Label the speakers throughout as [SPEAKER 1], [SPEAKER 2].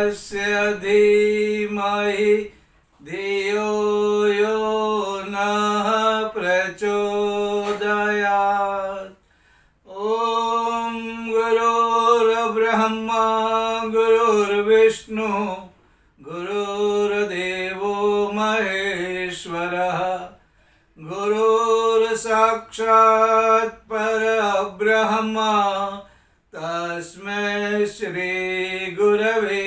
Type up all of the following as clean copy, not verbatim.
[SPEAKER 1] तस्य धीमहि धियो यो नः प्रचोदयात्। ॐ गुरुर्ब्रह्मा गुरुर्विष्णु गुरुर्देवो महेश्वरः गुरुर्साक्षात् परब्रह्म तस्मै श्री गुरवे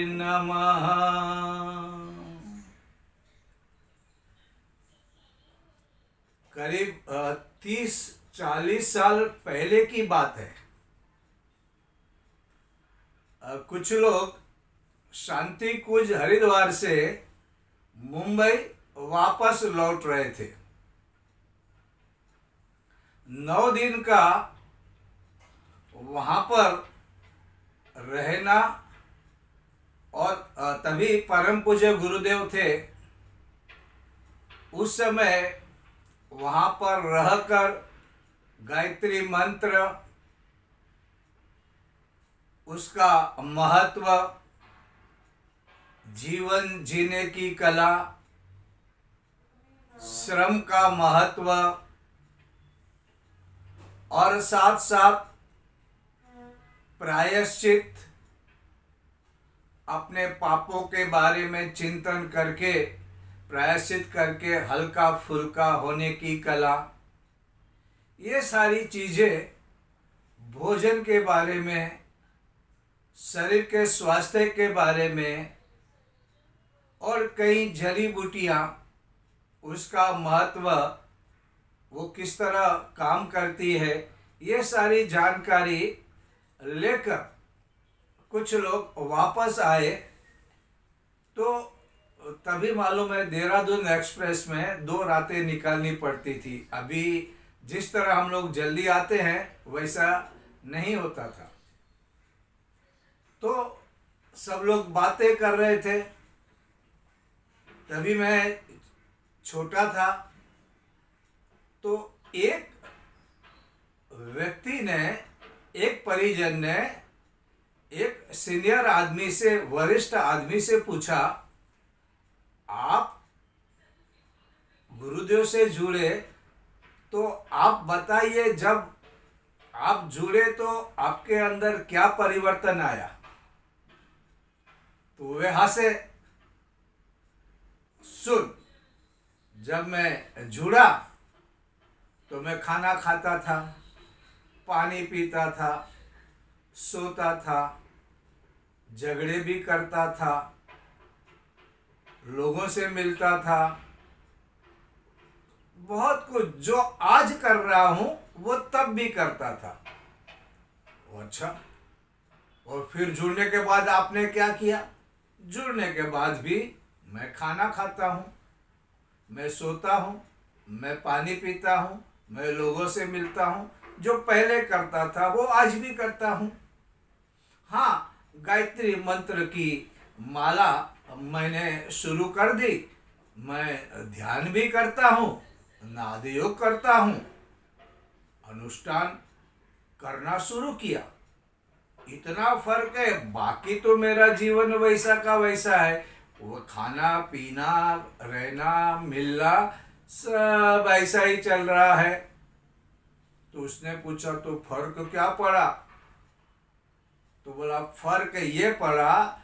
[SPEAKER 1] नमः। करीब 30-40 साल पहले की बात है। कुछ लोग शांति कुंज हरिद्वार से मुंबई वापस लौट रहे थे। 9 दिन का वहां पर रहना, और तभी परम पूज्य गुरुदेव थे। उस समय वहां पर रहकर गायत्री मंत्र, उसका महत्व, जीवन जीने की कला, श्रम का महत्व, और साथ साथ प्रायश्चित, अपने पापों के बारे में चिंतन करके प्रायश्चित करके हल्का फुल्का होने की कला, ये सारी चीजें, भोजन के बारे में, शरीर के स्वास्थ्य के बारे में, और कई जड़ी बूटियाँ, उसका महत्व, वो किस तरह काम करती है, ये सारी जानकारी लेकर कुछ लोग वापस आए। तो तभी मालूम है, देहरादून एक्सप्रेस में 2 रातें निकालनी पड़ती थी। अभी जिस तरह हम लोग जल्दी आते हैं वैसा नहीं होता था। तो सब लोग बातें कर रहे थे। तभी मैं छोटा था। तो एक व्यक्ति ने, एक परिजन ने एक सीनियर आदमी से, वरिष्ठ आदमी से पूछा, आप गुरुदेव से जुड़े तो आप बताइए, जब आप जुड़े तो आपके अंदर क्या परिवर्तन आया? तो वे हंसे। सुन, जब मैं जुड़ा तो मैं खाना खाता था, पानी पीता था, सोता था, झगड़े भी करता था, लोगों से मिलता था, बहुत कुछ जो आज कर रहा हूं वो तब भी करता था। अच्छा, और फिर जुड़ने के बाद आपने क्या किया? जुड़ने के बाद भी मैं खाना खाता हूं, मैं सोता हूं, मैं पानी पीता हूं, मैं लोगों से मिलता हूं। जो पहले करता था वो आज भी करता हूं। हाँ, गायत्री मंत्र की माला मैंने शुरू कर दी। मैं ध्यान भी करता हूं, नाद योग करता हूं, अनुष्ठान करना शुरू किया। इतना फर्क है। बाकी तो मेरा जीवन वैसा का वैसा है। वो खाना पीना, रहना, मिलना, सब ऐसा ही चल रहा है। तो उसने पूछा, तो फर्क क्या पड़ा? तो बोला, फर्क ये पड़ा,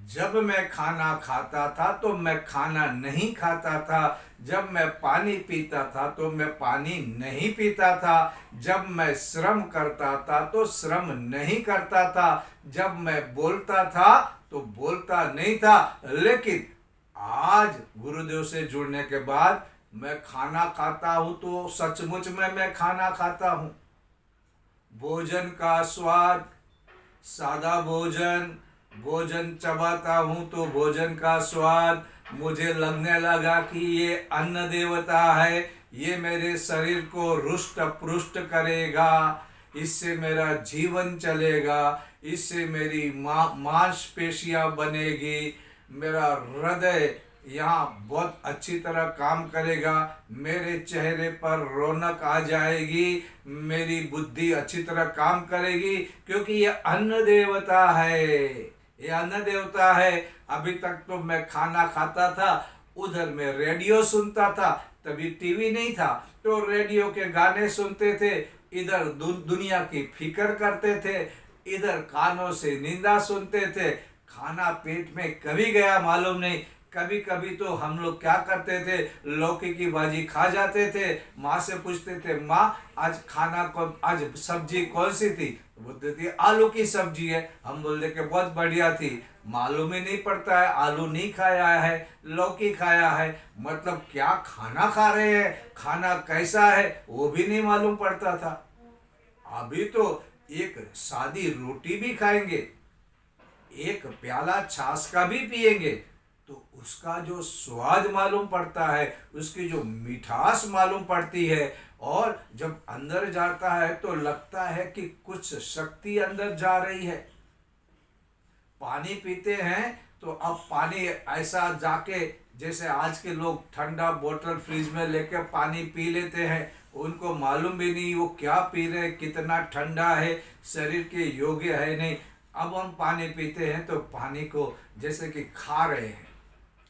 [SPEAKER 1] जब मैं खाना खाता था तो मैं खाना नहीं खाता था, जब मैं पानी पीता था तो मैं पानी नहीं पीता था, जब मैं श्रम करता था तो श्रम नहीं करता था, जब मैं बोलता था तो बोलता नहीं था। लेकिन आज गुरुदेव से जुड़ने के बाद मैं खाना खाता हूँ तो सचमुच में मैं खाना खाता हूँ। भोजन का स्वाद, सादा भोजन, भोजन चबाता हूँ तो भोजन का स्वाद मुझे लगने लगा कि ये अन्न देवता है, ये मेरे शरीर को रुष्ट पुष्ट करेगा, इससे मेरा जीवन चलेगा, इससे मेरी मांसपेशियां बनेगी, मेरा हृदय यहाँ बहुत अच्छी तरह काम करेगा, मेरे चेहरे पर रौनक आ जाएगी, मेरी बुद्धि अच्छी तरह काम करेगी, क्योंकि ये अन्न देवता है, ये अन्न देवता है। अभी तक तो मैं खाना खाता था, उधर मैं रेडियो सुनता था, तभी टीवी नहीं था, तो रेडियो के गाने सुनते थे, इधर दुनिया की फिक्र करते थे, इधर कानों से निंदा सुनते थे। खाना पेट में कभी गया मालूम नहीं। कभी कभी तो हम लोग क्या करते थे, लौकी की भाजी खा जाते थे, माँ से पूछते थे, माँ आज खाना कौन, आज सब्जी कौन सी थी? तो बोलते थे आलू की सब्जी है। हम बोलते कि बहुत बढ़िया थी। मालूम ही नहीं पड़ता है, आलू नहीं खाया है, लौकी खाया है, मतलब क्या खाना खा रहे हैं, खाना कैसा है वो भी नहीं मालूम पड़ता था। अभी तो एक सादी रोटी भी खाएंगे, एक प्याला छाछ का भी पिएंगे, तो उसका जो स्वाद मालूम पड़ता है, उसकी जो मिठास मालूम पड़ती है, और जब अंदर जाता है तो लगता है कि कुछ शक्ति अंदर जा रही है। पानी पीते हैं तो अब पानी ऐसा जाके, जैसे आज के लोग ठंडा बोतल फ्रिज में लेकर पानी पी लेते हैं, उनको मालूम भी नहीं वो क्या पी रहे हैं, कितना ठंडा है, शरीर के योग्य है नहीं। अब हम पानी पीते हैं तो पानी को जैसे कि खा रहे हैं।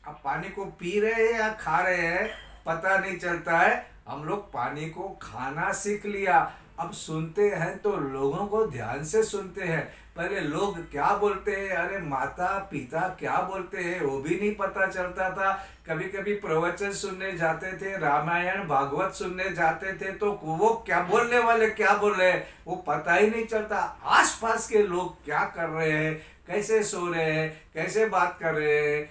[SPEAKER 1] अब पानी को पी रहे हैं या खा रहे हैं पता नहीं चलता है, हम लोग पानी को खाना सीख लिया। अब सुनते हैं तो लोगों को ध्यान से सुनते हैं। पहले लोग क्या बोलते हैं, अरे माता पिता क्या बोलते हैं वो भी नहीं पता चलता था। कभी कभी प्रवचन सुनने जाते थे, रामायण भागवत सुनने जाते थे, तो वो क्या बोलने वाले क्या बोल रहे हैं वो पता ही नहीं चलता। आसपास के लोग क्या कर रहे हैं, कैसे सो रहे हैं, कैसे बात कर रहे हैं,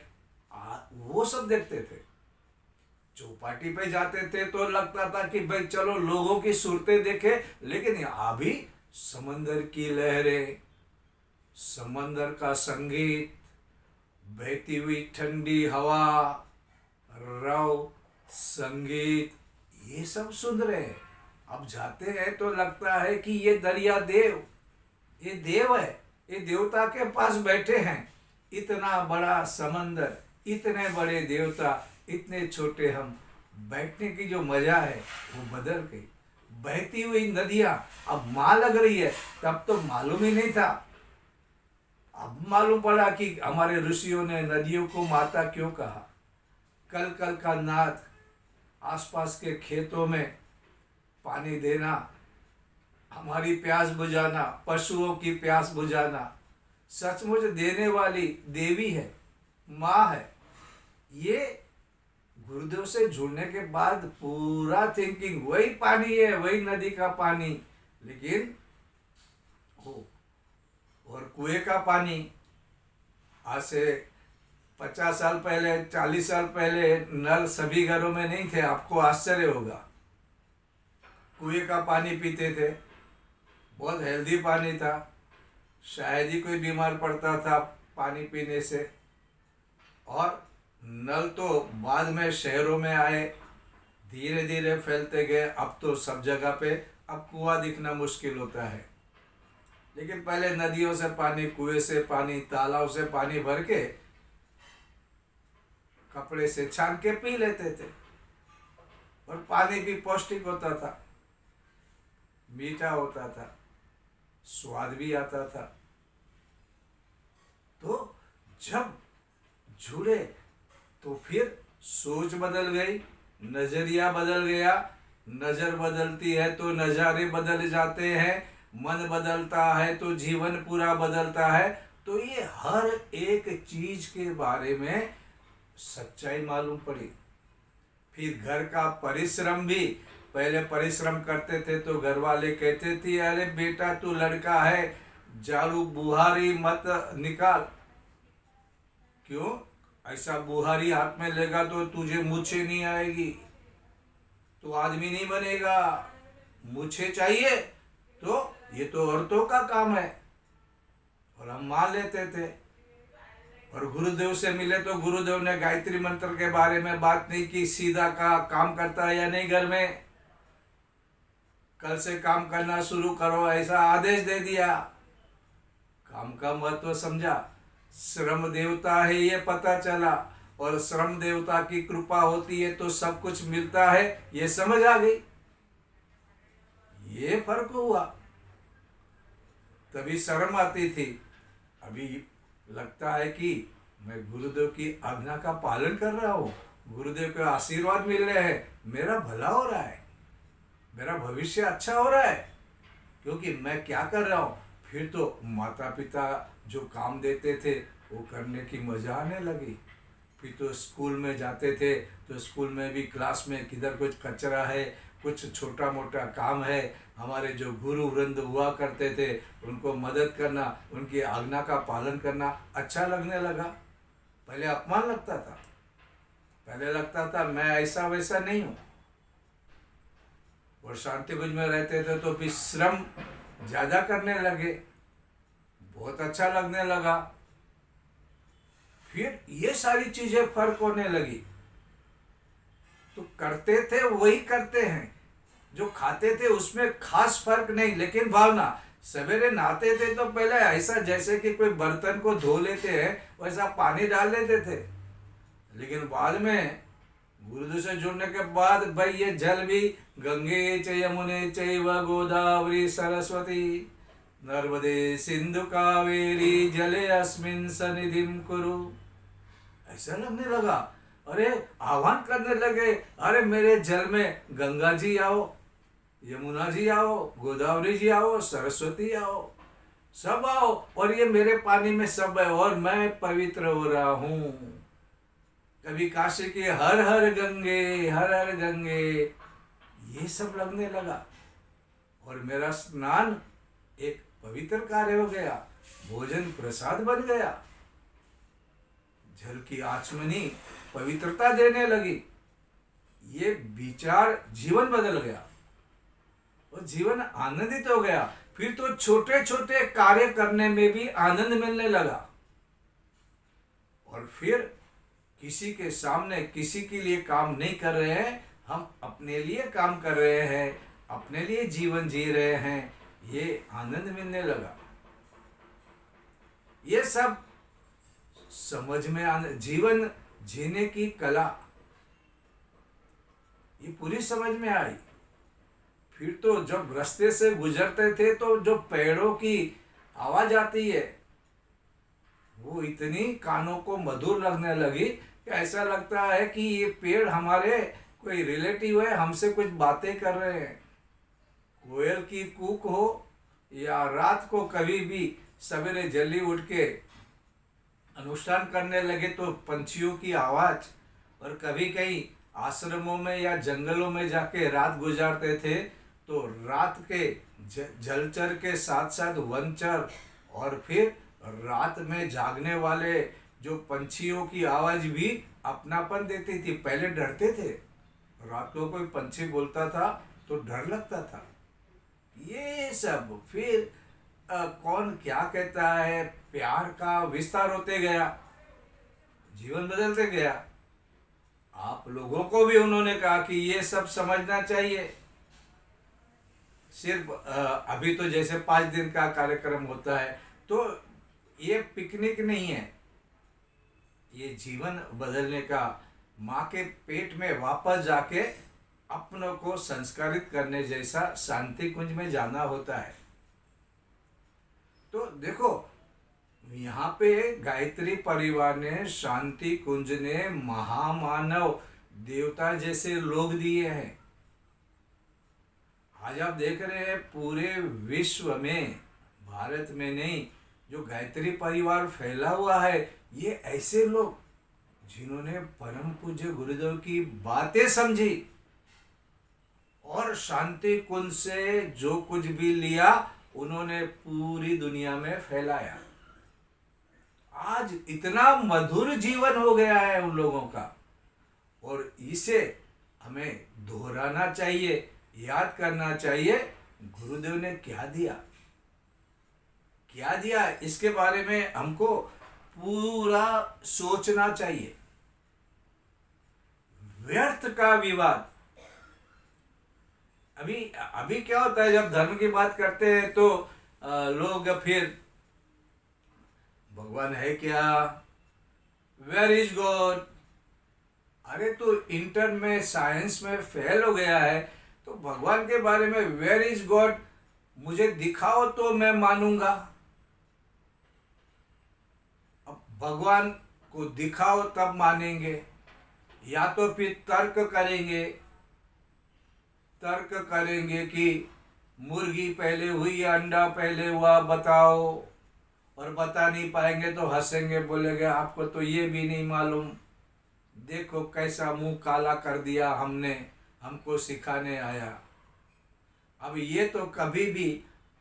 [SPEAKER 1] वो सब देखते थे। चौपाटी पे जाते थे तो लगता था कि भाई चलो लोगों की सूरतें देखे, लेकिन अभी समंदर की लहरें, समंदर का संगीत, बहती हुई ठंडी हवा, रव, संगीत, ये सब सुन रहे हैं। अब जाते हैं तो लगता है कि ये दरिया देव, ये देव है, ये देवता के पास बैठे हैं। इतना बड़ा समंदर, इतने बड़े देवता, इतने छोटे हम, बैठने की जो मजा है वो बदल गई। बहती हुई नदियां अब माँ लग रही है, तब तो मालूम ही नहीं था। अब मालूम पड़ा कि हमारे ऋषियों ने नदियों को माता क्यों कहा। कल कल का नाद, आसपास के खेतों में पानी देना, हमारी प्यास बुझाना, पशुओं की प्यास बुझाना, सचमुच देने वाली देवी है, माँ है। ये गुरुदेव से जुड़ने के बाद पूरा थिंकिंग वही पानी है, वही नदी का पानी, लेकिन हो और कुएं का पानी। आज से 50 साल पहले, 40 साल पहले नल सभी घरों में नहीं थे, आपको आश्चर्य होगा। कुएं का पानी पीते थे, बहुत हेल्दी पानी था, शायद ही कोई बीमार पड़ता था पानी पीने से। और नल तो बाद में शहरों में आए, धीरे धीरे फैलते गए, अब तो सब जगह पे अब कुआं दिखना मुश्किल होता है। लेकिन पहले नदियों से पानी, कुएं से पानी, तालाब से पानी भर के कपड़े से छान के पी लेते थे, और पानी भी पौष्टिक होता था, मीठा होता था, स्वाद भी आता था। तो जब जुड़े तो फिर सोच बदल गई, नजरिया बदल गया। नजर बदलती है तो नज़ारे बदल जाते हैं, मन बदलता है तो जीवन पूरा बदलता है। तो ये हर एक चीज के बारे में सच्चाई मालूम पड़ी। फिर घर का परिश्रम भी, पहले परिश्रम करते थे तो घर वाले कहते थे, अरे बेटा तू लड़का है, झाड़ू बुहारी मत निकाल। क्यों? ऐसा बुहारी हाथ में लेगा तो तुझे मूछें नहीं आएगी, तो आदमी नहीं बनेगा, मूछें चाहिए। तो ये तो औरतों का काम है, और हम मान लेते थे। और गुरुदेव से मिले तो गुरुदेव ने गायत्री मंत्र के बारे में बात नहीं की, सीधा का काम करता है या नहीं घर में, कल से काम करना शुरू करो, ऐसा आदेश दे दिया। काम का महत्व समझा, श्रम देवता है ये पता चला, और श्रम देवता की कृपा होती है तो सब कुछ मिलता है, ये समझ आ गई। ये फर्क हुआ। तभी शर्म आती थी, अभी लगता है कि मैं गुरुदेव की आज्ञा का पालन कर रहा हूँ, गुरुदेव के आशीर्वाद मिल रहे हैं, मेरा भला हो रहा है, मेरा भविष्य अच्छा हो रहा है, क्योंकि मैं क्या कर रहा हूँ। फिर तो माता पिता जो काम देते थे वो करने की मजा आने लगी। फिर तो स्कूल में जाते थे तो स्कूल में भी क्लास में किधर कुछ कचरा है, कुछ छोटा मोटा काम है, हमारे जो गुरु वृंद हुआ करते थे उनको मदद करना, उनकी आज्ञा का पालन करना अच्छा लगने लगा। पहले अपमान लगता था, पहले लगता था मैं ऐसा वैसा नहीं हूँ। और शांति कुंज में रहते थे तो भी श्रम ज़्यादा करने लगे, बहुत अच्छा लगने लगा। फिर ये सारी चीज़ें फर्क होने लगी। तो करते थे वही करते हैं, जो खाते थे उसमें खास फर्क नहीं, लेकिन भावना सवेरे नहाते थे तो पहले ऐसा जैसे कि कोई बर्तन को धो लेते हैं वैसा पानी डाल लेते थे, लेकिन बाद में गुरुदेव से जुड़ने के बाद भाई ये जल भी गंगे च यमुने चैव गोदावरी सरस्वती नर्मदे सिंधु कावेरी जले अस्मिन् सन्निधिं कुरु, ऐसा लगने लगा। अरे आह्वान करने लगे, अरे मेरे जल में गंगा जी आओ, यमुना जी आओ, गोदावरी जी आओ, सरस्वती आओ, सब आओ, और ये मेरे पानी में सब है और मैं पवित्र हो रहा हूँ। कभी काशी की हर हर गंगे, हर हर गंगे, ये सब लगने लगा। और मेरा स्नान एक पवित्र कार्य हो गया, भोजन प्रसाद बन गया, जल की आचमनी पवित्रता देने लगी। ये विचार जीवन बदल गया और जीवन आनंदित हो गया। फिर तो छोटे छोटे कार्य करने में भी आनंद मिलने लगा। और फिर किसी के सामने किसी के लिए काम नहीं कर रहे हैं, हम अपने लिए काम कर रहे हैं, अपने लिए जीवन जी रहे हैं, ये आनंद मिलने लगा। ये सब समझ में आने, जीवन जीने की कला ये पूरी समझ में आई। फिर तो जब रास्ते से गुजरते थे तो जो पेड़ों की आवाज आती है वो इतनी कानों को मधुर लगने लगी कि ऐसा लगता है कि ये पेड़ हमारे कोई रिलेटिव है, हमसे कुछ बातें कर रहे हैं। कोयल की कूक हो या रात को कभी भी सवेरे जल्दी उठ के अनुष्ठान करने लगे तो पंछियों की आवाज, और कभी कहीं आश्रमों में या जंगलों में जाके रात गुजारते थे तो रात के जलचर के साथ साथ वनचर, और फिर रात में जागने वाले जो पंछियों की आवाज भी अपनापन देती थी। पहले डरते थे, रात को कोई पंछी बोलता था तो डर लगता था। ये सब फिर कौन क्या कहता है, प्यार का विस्तार होते गया, जीवन बदलते गया। आप लोगों को भी उन्होंने कहा कि ये सब समझना चाहिए। सिर्फ अभी तो जैसे 5 दिन का कार्यक्रम होता है तो ये पिकनिक नहीं है, ये जीवन बदलने का, माँ के पेट में वापस जाके अपनों को संस्कारित करने जैसा शांति कुंज में जाना होता है। तो देखो यहाँ पे गायत्री परिवार ने, शांति कुंज ने महामानव देवता जैसे लोग दिए हैं। आज आप देख रहे हैं पूरे विश्व में, भारत में नहीं, जो गायत्री परिवार फैला हुआ है, ये ऐसे लोग जिन्होंने परम पूज्य गुरुदेव की बातें समझी और शांति कुंज से जो कुछ भी लिया उन्होंने पूरी दुनिया में फैलाया। आज इतना मधुर जीवन हो गया है उन लोगों का, और इसे हमें दोहराना चाहिए, याद करना चाहिए गुरुदेव ने क्या दिया, क्या दिया, इसके बारे में हमको पूरा सोचना चाहिए। व्यर्थ का विवाद, अभी क्या होता है, जब धर्म की बात करते हैं तो लोग फिर भगवान है क्या, वेयर इज गॉड। अरे तो इंटर में साइंस में फेल हो गया है तो भगवान के बारे में वेयर इज गॉड मुझे दिखाओ तो मैं मानूंगा। भगवान को दिखाओ तब मानेंगे, या तो फिर तर्क करेंगे कि मुर्गी पहले हुई या अंडा पहले हुआ बताओ, और बता नहीं पाएंगे तो हंसेंगे, बोलेंगे आपको तो ये भी नहीं मालूम, देखो कैसा मुंह काला कर दिया हमने, हमको सिखाने आया। अब ये तो कभी भी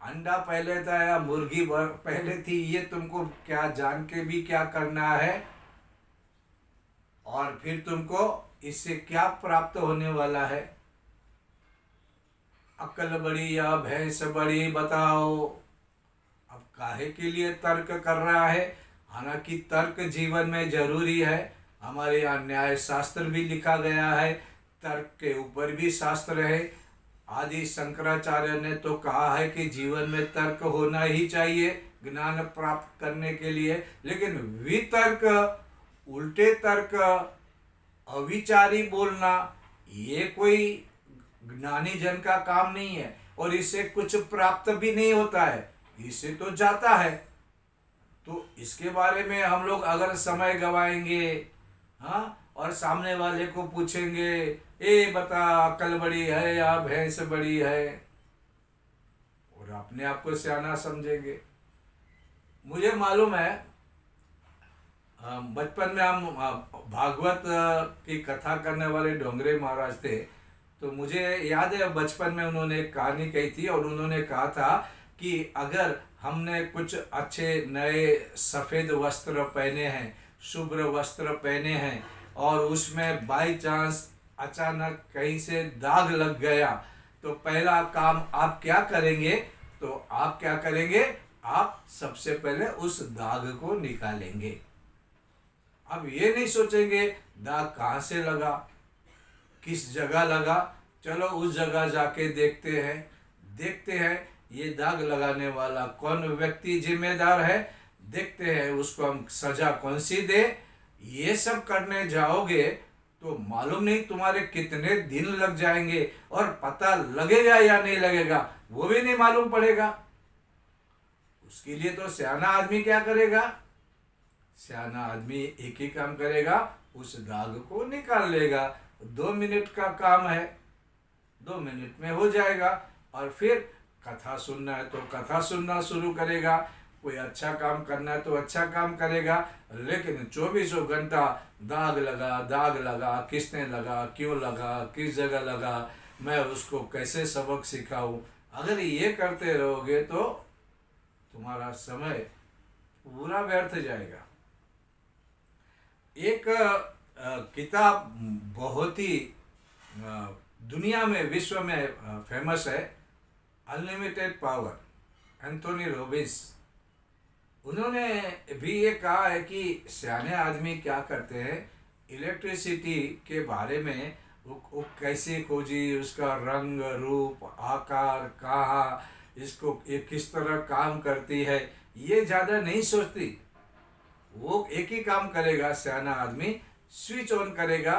[SPEAKER 1] अंडा पहले था या मुर्गी पहले थी, ये तुमको क्या जान के भी क्या करना है, और फिर तुमको इससे क्या प्राप्त होने वाला है। अक्ल बड़ी या भैंस बड़ी बताओ। अब काहे के लिए तर्क कर रहा है? हालांकि तर्क जीवन में जरूरी है। हमारे यहाँ न्याय शास्त्र भी लिखा गया है, तर्क के ऊपर भी शास्त्र है। आदि शंकराचार्य ने तो कहा है कि जीवन में तर्क होना ही चाहिए ज्ञान प्राप्त करने के लिए, लेकिन वितर्क, उल्टे तर्क, अविचारी बोलना, ये कोई ज्ञानी जन का काम नहीं है, और इससे कुछ प्राप्त भी नहीं होता है, इससे तो जाता है। तो इसके बारे में हम लोग अगर समय गवाएंगे, हाँ, और सामने वाले को पूछेंगे, ए बता अक्ल बड़ी है या भैंस बड़ी है, और अपने आप को सियाना समझेंगे। मुझे मालूम है, बचपन में हम भागवत की कथा करने वाले डोंगरे महाराज थे, तो मुझे याद है बचपन में उन्होंने एक कहानी कही थी, और उन्होंने कहा था कि अगर हमने कुछ अच्छे नए सफ़ेद वस्त्र पहने हैं, शुभ्र वस्त्र पहने हैं, और उसमें बाई चांस अचानक कहीं से दाग लग गया, तो पहला काम आप क्या करेंगे? तो आप क्या करेंगे? आप सबसे पहले उस दाग को निकालेंगे। अब ये नहीं सोचेंगे दाग कहाँ से लगा, किस जगह लगा, चलो उस जगह जाके देखते हैं ये दाग लगाने वाला कौन व्यक्ति जिम्मेदार है, देखते हैं उसको हम सजा कौन सी दे। ये सब करने जाओगे तो मालूम नहीं तुम्हारे कितने दिन लग जाएंगे, और पता लगेगा या नहीं लगेगा वो भी नहीं मालूम पड़ेगा। उसके लिए तो सियाना आदमी क्या करेगा? सियाना आदमी एक ही काम करेगा, उस दाग को निकाल लेगा। 2 मिनट का काम है, 2 मिनट में हो जाएगा। और फिर कथा सुनना है तो कथा सुनना शुरू करेगा, कोई अच्छा काम करना है तो अच्छा काम करेगा, लेकिन 24 घंटा दाग लगा, किसने लगा, क्यों लगा, किस जगह लगा, मैं उसको कैसे सबक सिखाऊं, अगर ये करते रहोगे तो तुम्हारा समय पूरा व्यर्थ जाएगा। एक किताब बहुत ही दुनिया में, विश्व में फेमस है, अनलिमिटेड पावर, एंथोनी रॉबिन्स। उन्होंने भी ये कहा है कि सियाने आदमी क्या करते हैं, इलेक्ट्रिसिटी के बारे में वो कैसे खोजी, उसका रंग रूप आकार कहाँ, इसको ये किस तरह काम करती है, ये ज़्यादा नहीं सोचती। वो एक ही काम करेगा सियाना आदमी, स्विच ऑन करेगा,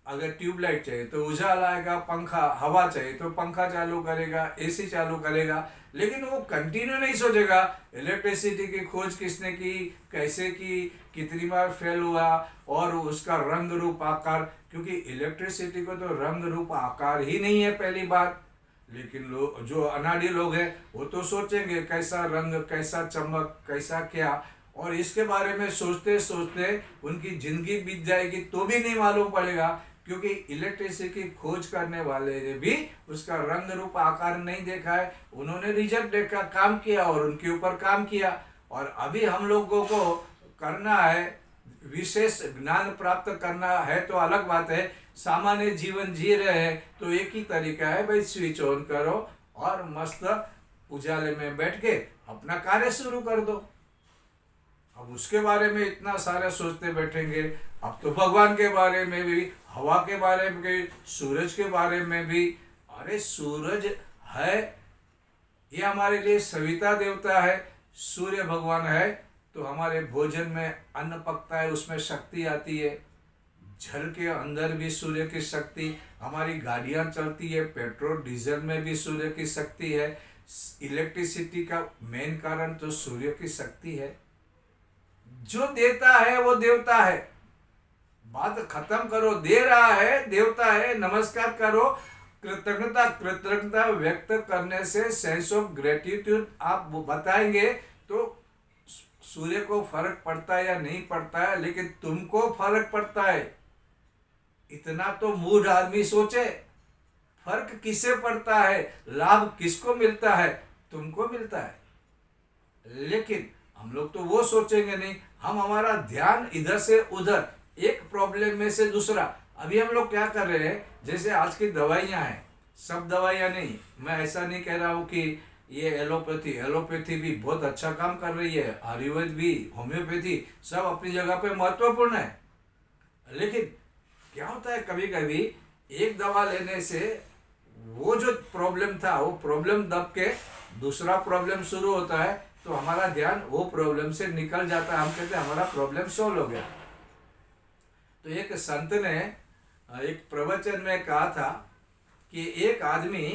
[SPEAKER 1] अगर ट्यूबलाइट चाहिए तो उजाला आएगा, पंखा हवा चाहिए तो पंखा चालू करेगा, एसी चालू करेगा, लेकिन वो कंटिन्यू नहीं सोचेगा इलेक्ट्रिसिटी की खोज किसने की, कैसे की, कितनी बार फेल हुआ, और उसका रंग रूप आकार, क्योंकि इलेक्ट्रिसिटी को तो रंग रूप आकार ही नहीं है पहली बात। लेकिन लोग जो अनाड़ी लोग हैं वो तो सोचेंगे कैसा रंग, कैसा चमक, कैसा क्या, और इसके बारे में सोचते सोचते उनकी जिंदगी बीत जाएगी तो भी नहीं मालूम पड़ेगा, क्योंकि इलेक्ट्रिसिटी की खोज करने वाले ने भी उसका रंग रूप आकार नहीं देखा है, उन्होंने रिजल्ट देखा, काम किया और उनके ऊपर काम किया। और अभी हम लोगों को करना है, विशेष ज्ञान प्राप्त करना है तो अलग बात है, सामान्य जीवन जी रहे हैं तो एक ही तरीका है भाई, स्विच ऑन करो और मस्त उजाले में बैठ के अपना कार्य शुरू कर दो। अब उसके बारे में इतना सारा सोचते बैठेंगे, अब तो भगवान के बारे में भी, हवा के बारे में भी, सूरज के बारे में भी। अरे सूरज है, ये हमारे लिए सविता देवता है, सूर्य भगवान है तो हमारे भोजन में अन्न पकता है, उसमें शक्ति आती है। जल के अंदर भी सूर्य की शक्ति, हमारी गाड़ियाँ चलती है, पेट्रोल डीजल में भी सूर्य की शक्ति है। इलेक्ट्रिसिटी का मेन कारण तो सूर्य की शक्ति है। जो देता है वो देवता है। बात खत्म करो। दे रहा है, देवता है, नमस्कार करो। कृतज्ञता कृतज्ञता व्यक्त करने से सेंस ऑफ ग्रेटिट्यूड आप बताएंगे तो सूर्य को फर्क पड़ता है या नहीं पड़ता है, लेकिन तुमको फर्क पड़ता है। इतना तो मूढ़ आदमी सोचे। फर्क किससे पड़ता है, लाभ किसको मिलता है, तुमको मिलता है। लेकिन हम लोग तो वो सोचेंगे नहीं। हम हमारा ध्यान इधर से उधर, एक प्रॉब्लम में से दूसरा। अभी हम लोग क्या कर रहे हैं, जैसे आज की दवाइयाँ हैं, सब दवाइयाँ नहीं, मैं ऐसा नहीं कह रहा हूँ कि ये एलोपैथी भी बहुत अच्छा काम कर रही है, आयुर्वेद भी, होम्योपैथी, सब अपनी जगह पे महत्वपूर्ण है। लेकिन क्या होता है, कभी कभी एक दवा लेने से वो जो प्रॉब्लम था वो प्रॉब्लम दब के दूसरा प्रॉब्लम शुरू होता है, तो हमारा ध्यान वो प्रॉब्लम से निकल जाता है। हम कहते हैं हमारा प्रॉब्लम सॉल्व हो गया। तो एक संत ने एक प्रवचन में कहा था कि एक आदमी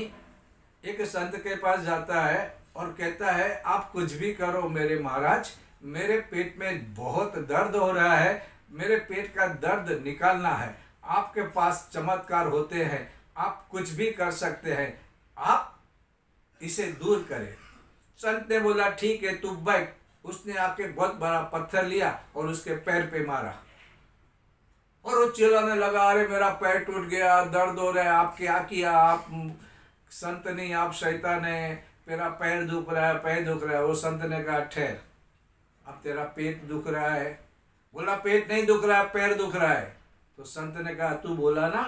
[SPEAKER 1] एक संत के पास जाता है और कहता है, आप कुछ भी करो मेरे महाराज, मेरे पेट में बहुत दर्द हो रहा है, मेरे पेट का दर्द निकालना है। आपके पास चमत्कार होते हैं, आप कुछ भी कर सकते हैं, आप इसे दूर करें। संत ने बोला, ठीक है तू बैठ। उसने आके बहुत बड़ा पत्थर लिया और उसके पैर पे मारा और वो चिल्लाने लगा, अरे मेरा पैर टूट गया, दर्द हो रहा है, आप क्या किया, आप संत नहीं, आप शैतान है, मेरा पैर दुख रहा है, पैर दुख रहा है। वो संत ने कहा, ठहर, अब तेरा पेट दुख रहा है। बोला, पेट नहीं दुख रहा है, पैर दुख रहा है। तो संत ने कहा, तू बोला ना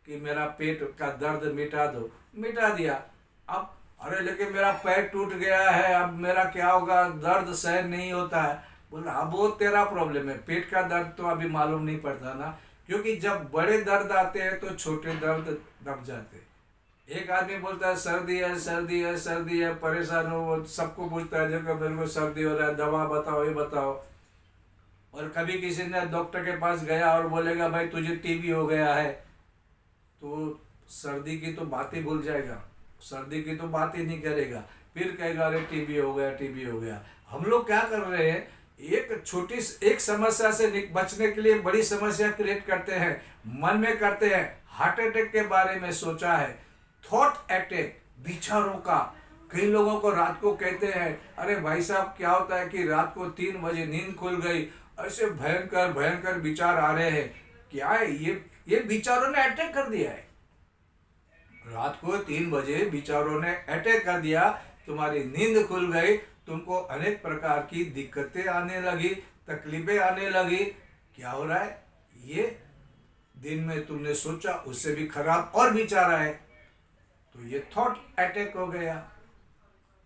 [SPEAKER 1] कि मेरा पेट का दर्द मिटा दो, मिटा दिया। अब अरे लेकिन मेरा पैर टूट गया है, अब मेरा क्या होगा, दर्द सहन नहीं होता है। बोला, अब वो तेरा प्रॉब्लम है, पेट का दर्द तो अभी मालूम नहीं पड़ता ना, क्योंकि जब बड़े दर्द आते हैं तो छोटे दर्द दब जाते हैं। एक आदमी बोलता है सर्दी है, सर्दी है, सर्दी है, परेशान हो, वो सबको पूछता है, देखो मेरे को सर्दी हो रहा है, दवा बताओ, ये बताओ। और कभी किसी ने डॉक्टर के पास गया और बोलेगा, भाई तुझे टीबी हो गया है, तो सर्दी की तो बात ही भूल जाएगा, सर्दी की तो बात ही नहीं करेगा, फिर कहेगा अरे टीबी हो गया, टीबी हो गया। हम लोग क्या कर रहे हैं, एक छोटी एक समस्या से बचने के लिए बड़ी समस्या क्रिएट करते हैं, मन में करते हैं। हार्ट अटैक के बारे में सोचा है, थॉट अटैक, विचारों का। कई लोगों को रात को कहते हैं, अरे भाई साहब क्या होता है कि रात को 3 बजे नींद खुल गई, ऐसे भयंकर भयंकर विचार आ रहे हैं। क्या है ये विचारों ने अटैक कर दिया है। रात को 3 बजे विचारों ने अटैक कर दिया, तुम्हारी नींद खुल गई, तुमको अनेक प्रकार की दिक्कतें आने लगी, तकलीफें आने लगी। क्या हो रहा है, ये दिन में तुमने सोचा उससे भी खराब और विचार आए, तो ये थॉट अटैक हो गया।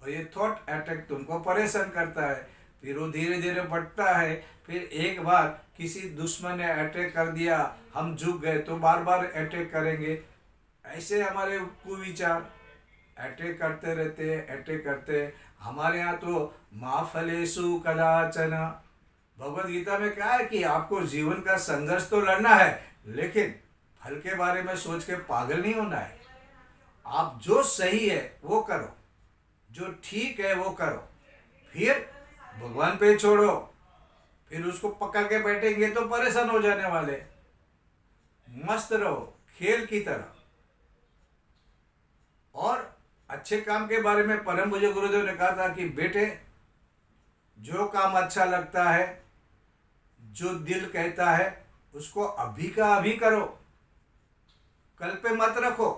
[SPEAKER 1] और ये थॉट अटैक तुमको परेशान करता है, फिर वो धीरे धीरे बढ़ता है। फिर एक बार किसी दुश्मन ने अटैक कर दिया, हम झुक गए, तो बार बार अटैक करेंगे। ऐसे हमारे कुविचार अटैक करते रहते हैं, अटैक करते हैं। हमारे यहाँ तो मा फलेषु कदाचन, भगवद गीता में क्या है कि आपको जीवन का संघर्ष तो लड़ना है, लेकिन फल के बारे में सोच के पागल नहीं होना है। आप जो सही है वो करो, जो ठीक है वो करो, फिर भगवान पे छोड़ो। फिर उसको पकड़ के बैठेंगे तो परेशान हो जाने वाले। मस्त रहो खेल की तरह। और अच्छे काम के बारे में परम पूज्य गुरुदेव ने कहा था कि बेटे, जो काम अच्छा लगता है, जो दिल कहता है, उसको अभी का अभी करो, कल पे मत रखो,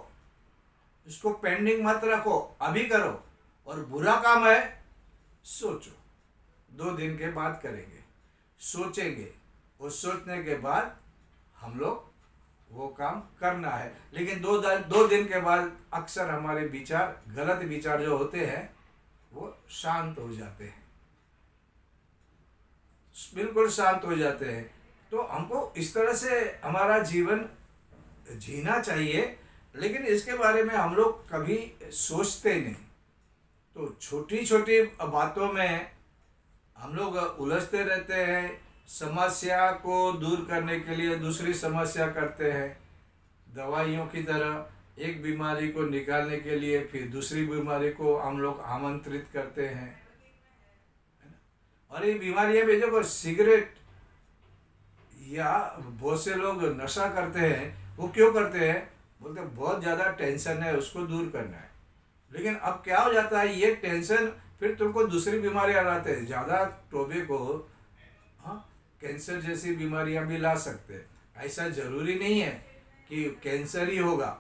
[SPEAKER 1] उसको पेंडिंग मत रखो, अभी करो। और बुरा काम है, सोचो, 2 दिन के बाद करेंगे, सोचेंगे, और सोचने के बाद हम लोग वो काम करना है। लेकिन 2 दिन के बाद अक्सर हमारे विचार, गलत विचार जो होते हैं, वो शांत हो जाते हैं, बिल्कुल शांत हो जाते हैं। तो हमको इस तरह से हमारा जीवन जीना चाहिए, लेकिन इसके बारे में हम लोग कभी सोचते नहीं। तो छोटी छोटी बातों में हम लोग उलझते रहते हैं, समस्या को दूर करने के लिए दूसरी समस्या करते हैं, दवाइयों की तरह एक बीमारी को निकालने के लिए फिर दूसरी बीमारी को हम लोग आमंत्रित करते हैं, है ना। और ये बीमारियां भी देखो, सिगरेट या बहुत से लोग नशा करते हैं, वो क्यों करते हैं? बोलते हैं बहुत ज़्यादा टेंशन है, उसको दूर करना है। लेकिन अब क्या हो जाता है, ये टेंशन फिर तुमको दूसरी बीमारियां लाते हैं। ज़्यादा टोबैको, हाँ, कैंसर जैसी बीमारियां भी ला सकते हैं। ऐसा जरूरी नहीं है कि कैंसर ही होगा,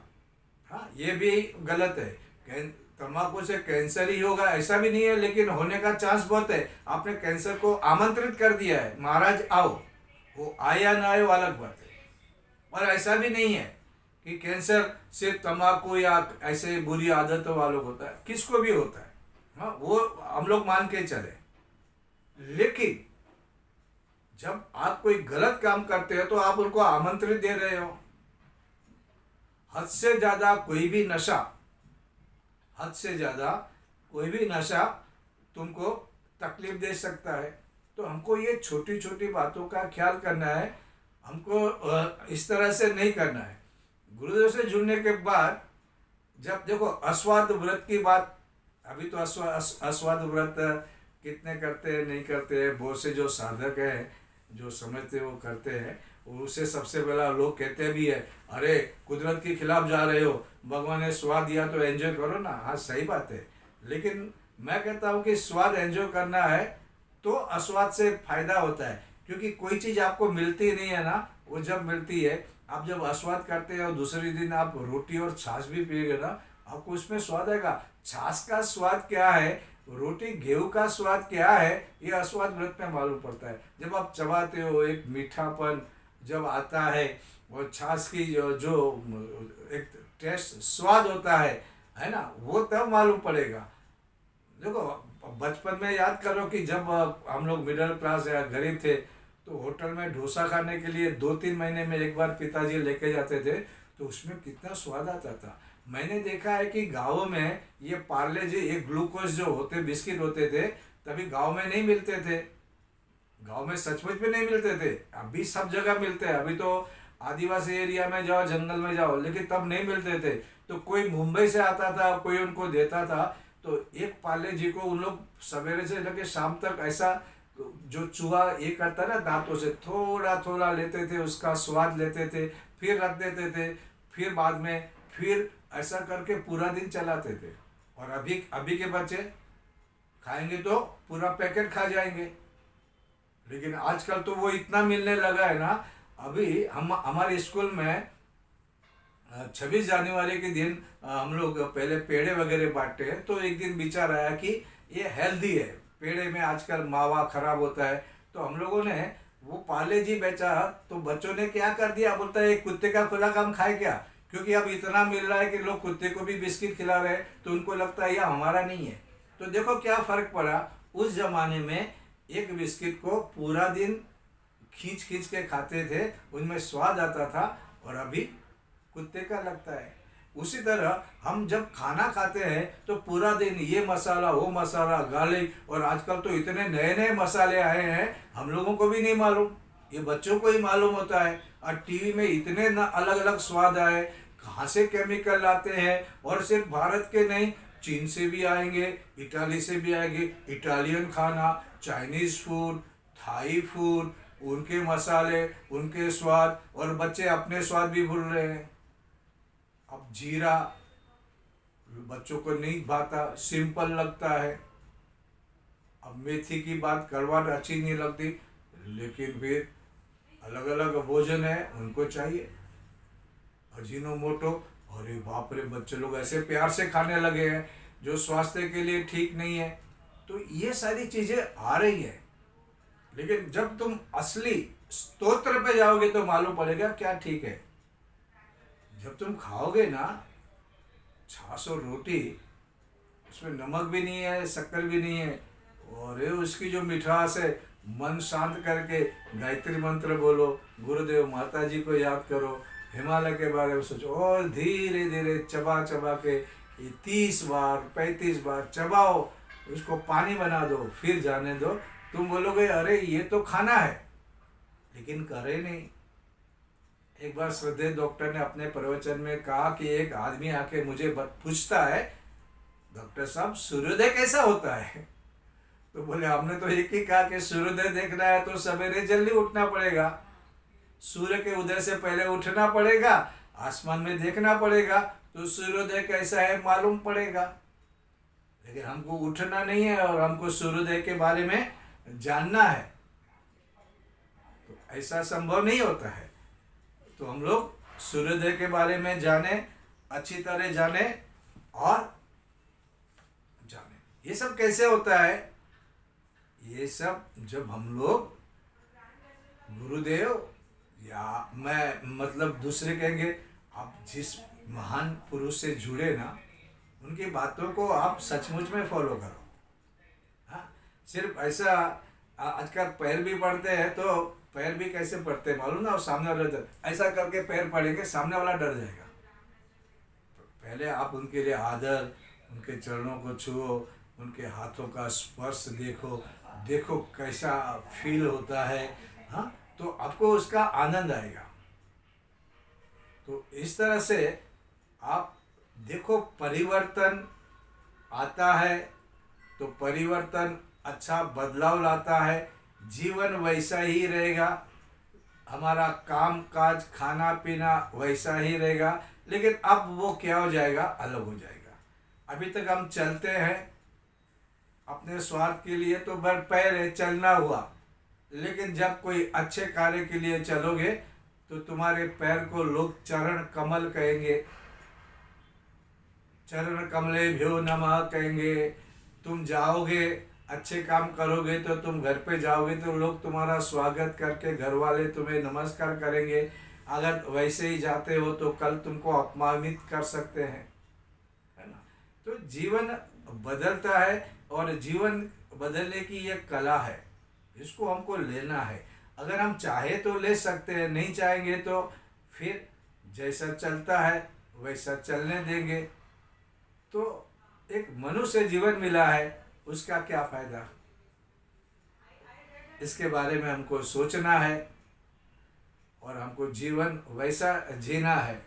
[SPEAKER 1] हाँ, ये भी गलत है। तंबाकू से कैंसर ही होगा ऐसा भी नहीं है, लेकिन होने का चांस बहुत है। आपने कैंसर को आमंत्रित कर दिया है, महाराज आओ, वो आए या ना आए वो अलग बात है। और ऐसा भी नहीं है कि कैंसर सिर्फ तंबाकू या ऐसे बुरी आदतों वालों को होता है, किसको भी होता है, हाँ, वो हम लोग मान के चले। लेकिन जब आप कोई गलत काम करते हो तो आप उनको आमंत्रित दे रहे हो। हद से ज्यादा कोई भी नशा, हद से ज़्यादा कोई भी नशा तुमको तकलीफ दे सकता है। तो हमको ये छोटी छोटी बातों का ख्याल करना है, हमको इस तरह से नहीं करना है। गुरुदेव से जुड़ने के बाद जब देखो अस्वाद व्रत की बात, अभी तो अस्वाद व्रत कितने करते हैं नहीं करते हैं, बहुत से जो साधक हैं जो समझते हैं वो करते हैं। उससे सबसे पहला लोग कहते भी है, अरे कुदरत के खिलाफ जा रहे हो, भगवान ने स्वाद दिया तो एंजॉय करो ना। हाँ सही बात है, लेकिन मैं कहता हूँ कि स्वाद एंजॉय करना है तो अस्वाद से फायदा होता है। क्योंकि कोई चीज़ आपको मिलती नहीं है ना, वो जब मिलती है, आप जब अस्वाद करते हैं और दूसरे दिन आप रोटी और छाछ भी पिएगे ना, आपको उसमें स्वाद आएगा। छाछ का स्वाद क्या है, रोटी गेहूं का स्वाद क्या है, ये अस्वाद व्रत में मालूम पड़ता है। जब आप चबाते हो, एक मीठापन जब आता है और छाछ की जो एक टेस्ट स्वाद होता है ना, वो तब मालूम पड़ेगा। देखो बचपन में याद करो कि जब हम लोग मिडिल क्लास या गरीब थे तो होटल में डोसा खाने के लिए 2-3 महीने में एक बार पिताजी लेके जाते थे, तो उसमें कितना स्वाद आता था। मैंने देखा है कि गाँव में ये पार्ले जी, ये ग्लूकोज जो होते बिस्किट होते थे, तभी गाँव में नहीं मिलते थे। गांव में सचमुच में नहीं मिलते थे, अभी सब जगह मिलते हैं। अभी तो आदिवासी एरिया में जाओ, जंगल में जाओ, लेकिन तब नहीं मिलते थे। तो कोई मुंबई से आता था, कोई उनको देता था, तो एक पाले जी को उन लोग सवेरे से लेके शाम तक ऐसा जो चूहा ये करता ना दांतों से थोड़ा थोड़ा लेते थे, उसका स्वाद लेते थे, फिर रख देते थे, फिर बाद में फिर ऐसा करके पूरा दिन चलाते थे। और अभी अभी के बच्चे खाएंगे तो पूरा पैकेट खा जाएंगे। लेकिन आजकल तो वो इतना मिलने लगा है ना। अभी हम हमारे स्कूल में 26 जनवरी के दिन हम लोग पहले पेड़े वगैरह बांटते हैं, तो एक दिन विचार आया कि ये हेल्दी है, पेड़े में आजकल मावा खराब होता है। तो हम लोगों ने वो पाले जी बेचा, तो बच्चों ने क्या कर दिया, बोलता है कुत्ते का खुला काम खाए क्या। क्योंकि अब इतना मिल रहा है कि लोग कुत्ते को भी बिस्किट खिला रहे हैं, तो उनको लगता है यह हमारा नहीं है। तो देखो क्या फर्क पड़ा। उस जमाने में एक बिस्किट को पूरा दिन खींच खींच के खाते थे, उनमें स्वाद आता था, और अभी कुत्ते का लगता है। उसी तरह हम जब खाना खाते हैं तो पूरा दिन ये मसाला वो मसाला गार्लिक, और आजकल तो इतने नए नए मसाले आए हैं, हम लोगों को भी नहीं मालूम, ये बच्चों को ही मालूम होता है। और टीवी में इतने न अलग अलग स्वाद आए, कहाँ से केमिकल लाते हैं। और सिर्फ भारत के नहीं, चीन से भी आएंगे, इटाली से भी आएंगे। इटालियन खाना, चाइनीज़ फूड, थाई फूड, उनके मसाले, उनके स्वाद, और बच्चे अपने स्वाद भी भूल रहे हैं। अब जीरा बच्चों को नहीं भाता, सिंपल लगता है। अब मेथी की बात, कड़वाहट अच्छी नहीं लगती, लेकिन फिर अलग अलग भोजन है उनको चाहिए। अजीनोमोटो, अरे बाप रे, बच्चे लोग ऐसे प्यार से खाने लगे हैं जो स्वास्थ्य के लिए ठीक नहीं है। तो ये सारी चीजें आ रही है। लेकिन जब तुम असली स्तोत्र पे जाओगे तो मालूम पड़ेगा क्या ठीक है। जब तुम खाओगे ना छाछ और रोटी, उसमें नमक भी नहीं है, शक्कर भी नहीं है, और उसकी जो मिठास है, मन शांत करके गायत्री मंत्र बोलो, गुरुदेव माता जी को याद करो, हिमालय के बारे में सोचो, और धीरे धीरे चबा चबा के 30 बार 35 बार चबाओ, उसको पानी बना दो, फिर जाने दो। तुम बोलोगे अरे ये तो खाना है, लेकिन करे नहीं। एक बार श्रद्धेय डॉक्टर ने अपने प्रवचन में कहा कि एक आदमी आके मुझे पूछता है, डॉक्टर साहब सूर्योदय कैसा होता है। तो बोले हमने तो एक ही कहा कि सूर्योदय देखना है तो सवेरे जल्दी उठना पड़ेगा, सूर्य के उदय से पहले उठना पड़ेगा, आसमान में देखना पड़ेगा, तो सूर्योदय कैसा है मालूम पड़ेगा। लेकिन हमको उठना नहीं है और हमको सूर्योदय के बारे में जानना है, तो ऐसा संभव नहीं होता है। तो हम लोग सूर्योदय के बारे में जाने, अच्छी तरह जाने और जाने। ये सब कैसे होता है? ये सब जब हम लोग गुरुदेव या मैं मतलब दूसरे कहेंगे, आप जिस महान पुरुष से जुड़े ना, उनकी बातों को आप सचमुच में फॉलो करो। हाँ, सिर्फ ऐसा आजकल पैर भी पड़ते हैं, तो पैर भी कैसे पड़ते हैं मालूम ना, और सामने वाला डर ऐसा करके पैर पड़ेंगे, सामने वाला डर जाएगा। तो पहले आप उनके लिए आदर, उनके चरणों को छुओ, उनके हाथों का स्पर्श देखो, देखो कैसा फील होता है। हाँ, तो आपको उसका आनंद आएगा। तो इस तरह से आप देखो, परिवर्तन आता है तो परिवर्तन अच्छा बदलाव लाता है। जीवन वैसा ही रहेगा, हमारा काम काज खाना पीना वैसा ही रहेगा, लेकिन अब वो क्या हो जाएगा, अलग हो जाएगा। अभी तक हम चलते हैं अपने स्वार्थ के लिए, तो बस पैर है, चलना हुआ। लेकिन जब कोई अच्छे कार्य के लिए चलोगे तो तुम्हारे पैर को लोग चरण कमल कहेंगे, चरण कमले भ्यो नमः कहेंगे। तुम जाओगे, अच्छे काम करोगे तो तुम घर पे जाओगे तो लोग तुम्हारा स्वागत करके, घर वाले तुम्हें नमस्कार करेंगे। अगर वैसे ही जाते हो तो कल तुमको अपमानित कर सकते हैं, है ना। तो जीवन बदलता है और जीवन बदलने की ये कला है, इसको हमको लेना है। अगर हम चाहे तो ले सकते हैं, नहीं चाहेंगे तो फिर जैसा चलता है वैसा चलने देंगे। तो एक मनुष्य जीवन मिला है, उसका क्या फायदा, इसके बारे में हमको सोचना है और हमको जीवन वैसा जीना है।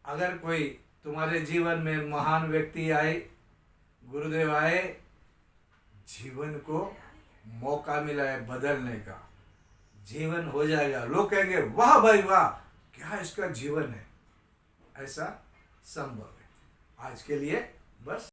[SPEAKER 1] अगर कोई तुम्हारे जीवन में महान व्यक्ति आए, गुरुदेव आए, जीवन को मौका मिला है बदलने का, जीवन हो जाएगा। लोग कहेंगे वाह भाई वाह, क्या इसका जीवन है, ऐसा संभव है। आज के लिए बस।